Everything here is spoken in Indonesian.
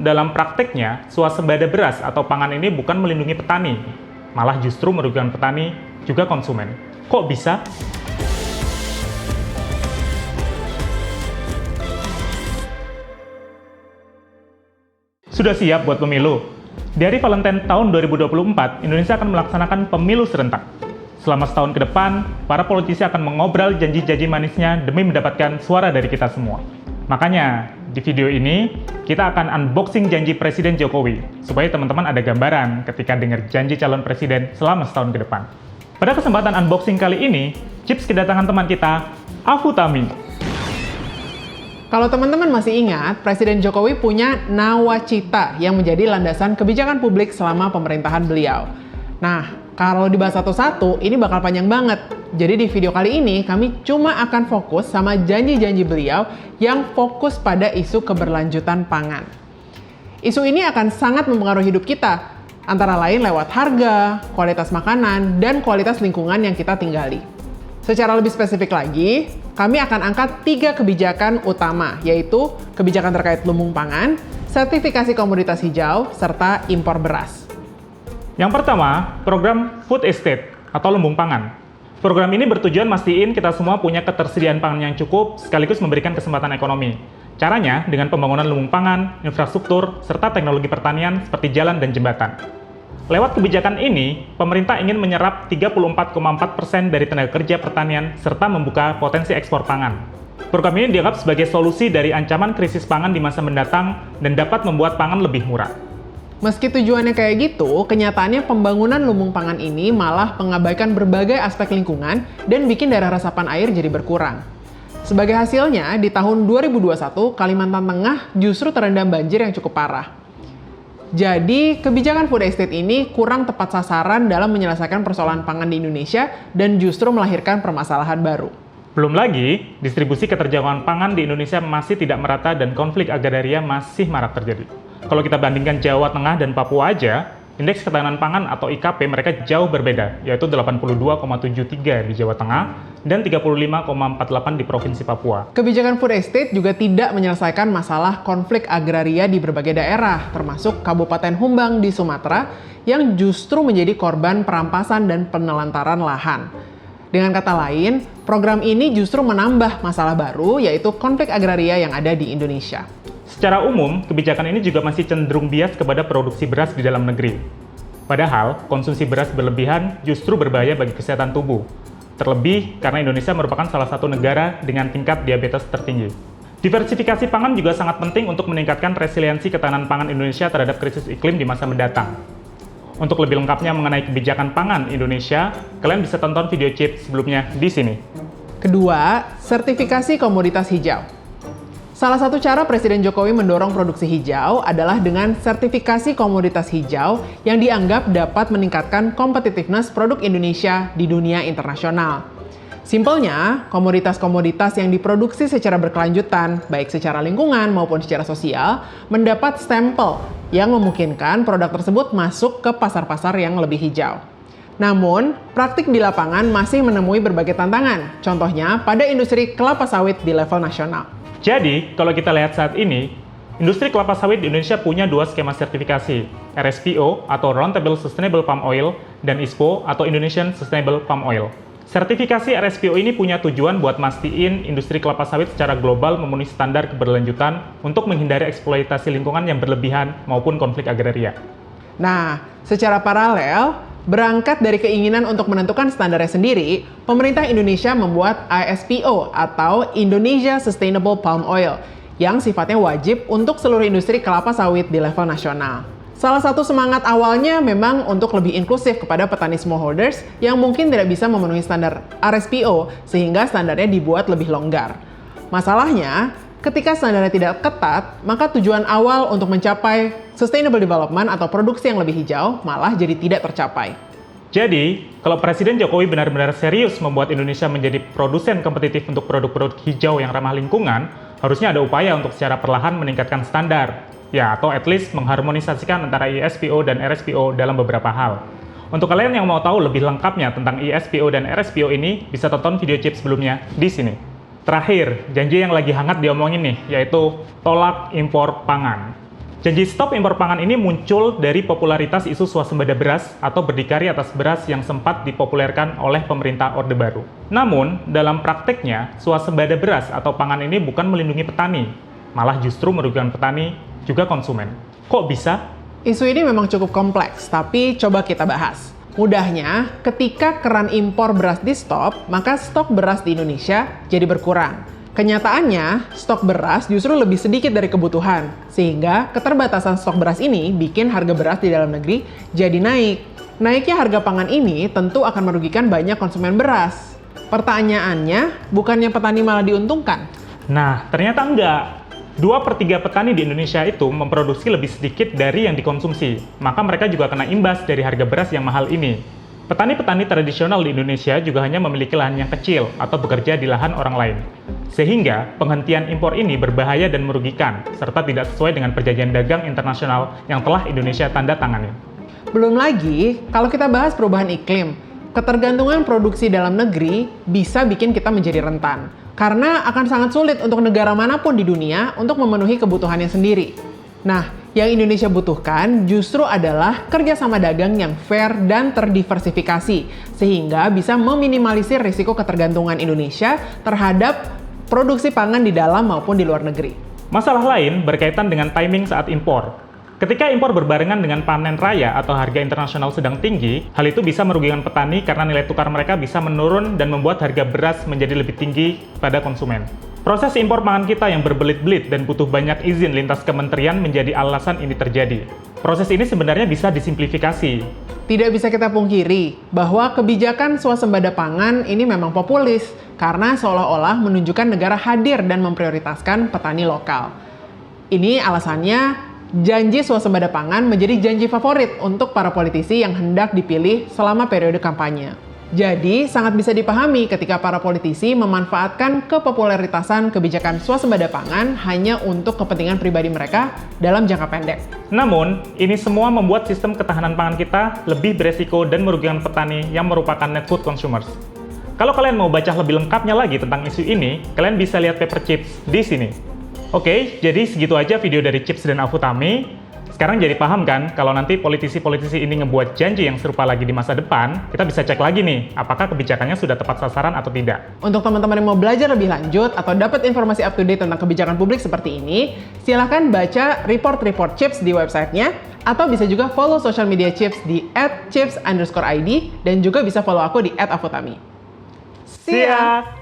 Dalam prakteknya, swasembada beras atau pangan ini bukan melindungi petani, malah justru merugikan petani juga konsumen. Kok bisa? Sudah siap buat pemilu? Di hari Valentine tahun 2024, Indonesia akan melaksanakan pemilu serentak. Selama setahun ke depan, para politisi akan mengobrol janji-janji manisnya demi mendapatkan suara dari kita semua. Makanya, di video ini, kita akan unboxing janji Presiden Jokowi, supaya teman-teman ada gambaran ketika dengar janji calon presiden selama setahun ke depan. Pada kesempatan unboxing kali ini, Chips kedatangan teman kita, Afu Tami. Kalau teman-teman masih ingat, Presiden Jokowi punya nawacita yang menjadi landasan kebijakan publik selama pemerintahan beliau. Nah, kalau dibahas satu-satu, ini bakal panjang banget. Jadi di video kali ini, kami cuma akan fokus sama janji-janji beliau yang fokus pada isu keberlanjutan pangan. Isu ini akan sangat mempengaruhi hidup kita, antara lain lewat harga, kualitas makanan, dan kualitas lingkungan yang kita tinggali. Secara lebih spesifik lagi, kami akan angkat 3 kebijakan utama, yaitu kebijakan terkait lumbung pangan, sertifikasi komoditas hijau, serta impor beras. Yang pertama, program Food Estate atau lumbung pangan. Program ini bertujuan mastiin kita semua punya ketersediaan pangan yang cukup sekaligus memberikan kesempatan ekonomi. Caranya dengan pembangunan lumbung pangan, infrastruktur, serta teknologi pertanian seperti jalan dan jembatan. Lewat kebijakan ini, pemerintah ingin menyerap 34,4% dari tenaga kerja pertanian serta membuka potensi ekspor pangan. Program ini dianggap sebagai solusi dari ancaman krisis pangan di masa mendatang dan dapat membuat pangan lebih murah. Meski tujuannya kayak gitu, kenyataannya pembangunan lumbung pangan ini malah mengabaikan berbagai aspek lingkungan dan bikin daerah resapan air jadi berkurang. Sebagai hasilnya, di tahun 2021, Kalimantan Tengah justru terendam banjir yang cukup parah. Jadi, kebijakan food estate ini kurang tepat sasaran dalam menyelesaikan persoalan pangan di Indonesia dan justru melahirkan permasalahan baru. Belum lagi, distribusi keterjangkauan pangan di Indonesia masih tidak merata dan konflik agraria masih marak terjadi. Kalau kita bandingkan Jawa Tengah dan Papua aja, indeks ketahanan pangan atau IKP mereka jauh berbeda, yaitu 82,73 di Jawa Tengah dan 35,48 di Provinsi Papua. Kebijakan food estate juga tidak menyelesaikan masalah konflik agraria di berbagai daerah, termasuk Kabupaten Humbang di Sumatera, yang justru menjadi korban perampasan dan penelantaran lahan. Dengan kata lain, program ini justru menambah masalah baru, yaitu konflik agraria yang ada di Indonesia. Secara umum, kebijakan ini juga masih cenderung bias kepada produksi beras di dalam negeri. Padahal, konsumsi beras berlebihan justru berbahaya bagi kesehatan tubuh. Terlebih karena Indonesia merupakan salah satu negara dengan tingkat diabetes tertinggi. Diversifikasi pangan juga sangat penting untuk meningkatkan resiliensi ketahanan pangan Indonesia terhadap krisis iklim di masa mendatang. Untuk lebih lengkapnya mengenai kebijakan pangan Indonesia, kalian bisa tonton video Chips sebelumnya di sini. Kedua, sertifikasi komoditas hijau. Salah satu cara Presiden Jokowi mendorong produksi hijau adalah dengan sertifikasi komoditas hijau yang dianggap dapat meningkatkan competitiveness produk Indonesia di dunia internasional. Simpelnya, komoditas-komoditas yang diproduksi secara berkelanjutan, baik secara lingkungan maupun secara sosial, mendapat stempel yang memungkinkan produk tersebut masuk ke pasar-pasar yang lebih hijau. Namun, praktik di lapangan masih menemui berbagai tantangan, contohnya pada industri kelapa sawit di level nasional. Jadi, kalau kita lihat saat ini, industri kelapa sawit di Indonesia punya 2 skema sertifikasi, RSPO atau Roundtable Sustainable Palm Oil dan ISPO atau Indonesian Sustainable Palm Oil. Sertifikasi RSPO ini punya tujuan buat mastiin industri kelapa sawit secara global memenuhi standar keberlanjutan untuk menghindari eksploitasi lingkungan yang berlebihan maupun konflik agraria. Nah, secara paralel, berangkat dari keinginan untuk menentukan standarnya sendiri, pemerintah Indonesia membuat ISPO atau Indonesia Sustainable Palm Oil yang sifatnya wajib untuk seluruh industri kelapa sawit di level nasional. Salah satu semangat awalnya memang untuk lebih inklusif kepada petani smallholders yang mungkin tidak bisa memenuhi standar RSPO sehingga standarnya dibuat lebih longgar. Masalahnya, ketika standarnya tidak ketat, maka tujuan awal untuk mencapai sustainable development atau produksi yang lebih hijau malah jadi tidak tercapai. Jadi, kalau Presiden Jokowi benar-benar serius membuat Indonesia menjadi produsen kompetitif untuk produk-produk hijau yang ramah lingkungan, harusnya ada upaya untuk secara perlahan meningkatkan standar, ya atau at least mengharmonisasikan antara ISPO dan RSPO dalam beberapa hal. Untuk kalian yang mau tahu lebih lengkapnya tentang ISPO dan RSPO ini, bisa tonton video Chips sebelumnya di sini. Terakhir, janji yang lagi hangat diomongin nih, yaitu tolak impor pangan. Janji stop impor pangan ini muncul dari popularitas isu swasembada beras atau berdikari atas beras yang sempat dipopulerkan oleh pemerintah Orde Baru. Namun, dalam prakteknya, swasembada beras atau pangan ini bukan melindungi petani, malah justru merugikan petani juga konsumen. Kok bisa? Isu ini memang cukup kompleks, tapi coba kita bahas. Mudahnya, ketika keran impor beras di stop, maka stok beras di Indonesia jadi berkurang. Kenyataannya, stok beras justru lebih sedikit dari kebutuhan, sehingga keterbatasan stok beras ini bikin harga beras di dalam negeri jadi naik. Naiknya harga pangan ini tentu akan merugikan banyak konsumen beras. Pertanyaannya, bukannya petani malah diuntungkan? Nah, ternyata enggak. 2/3 petani di Indonesia itu memproduksi lebih sedikit dari yang dikonsumsi, maka mereka juga kena imbas dari harga beras yang mahal ini. Petani-petani tradisional di Indonesia juga hanya memiliki lahan yang kecil atau bekerja di lahan orang lain. Sehingga penghentian impor ini berbahaya dan merugikan, serta tidak sesuai dengan perjanjian dagang internasional yang telah Indonesia tanda tangani. Belum lagi, kalau kita bahas perubahan iklim, ketergantungan produksi dalam negeri bisa bikin kita menjadi rentan. Karena akan sangat sulit untuk negara manapun di dunia untuk memenuhi kebutuhannya sendiri. Nah, yang Indonesia butuhkan justru adalah kerjasama dagang yang fair dan terdiversifikasi, sehingga bisa meminimalisir risiko ketergantungan Indonesia terhadap produksi pangan di dalam maupun di luar negeri. Masalah lain berkaitan dengan timing saat impor. Ketika impor berbarengan dengan panen raya atau harga internasional sedang tinggi, hal itu bisa merugikan petani karena nilai tukar mereka bisa menurun dan membuat harga beras menjadi lebih tinggi pada konsumen. Proses impor pangan kita yang berbelit-belit dan butuh banyak izin lintas kementerian menjadi alasan ini terjadi. Proses ini sebenarnya bisa disimplifikasi. Tidak bisa kita pungkiri bahwa kebijakan swasembada pangan ini memang populis karena seolah-olah menunjukkan negara hadir dan memprioritaskan petani lokal. Ini alasannya janji swasembada pangan menjadi janji favorit untuk para politisi yang hendak dipilih selama periode kampanye. Jadi, sangat bisa dipahami ketika para politisi memanfaatkan kepopuleritasan kebijakan swasembada pangan hanya untuk kepentingan pribadi mereka dalam jangka pendek. Namun, ini semua membuat sistem ketahanan pangan kita lebih beresiko dan merugikan petani yang merupakan net food consumers. Kalau kalian mau baca lebih lengkapnya lagi tentang isu ini, kalian bisa lihat paper Chips di sini. Oke, jadi segitu aja video dari Chips dan Afutami. Sekarang jadi paham kan, kalau nanti politisi-politisi ini ngebuat janji yang serupa lagi di masa depan, kita bisa cek lagi nih, apakah kebijakannya sudah tepat sasaran atau tidak. Untuk teman-teman yang mau belajar lebih lanjut atau dapat informasi up to date tentang kebijakan publik seperti ini, silahkan baca report-report Chips di websitenya, atau bisa juga follow social media Chips di @chips_id, dan juga bisa follow aku di @afutami. See ya!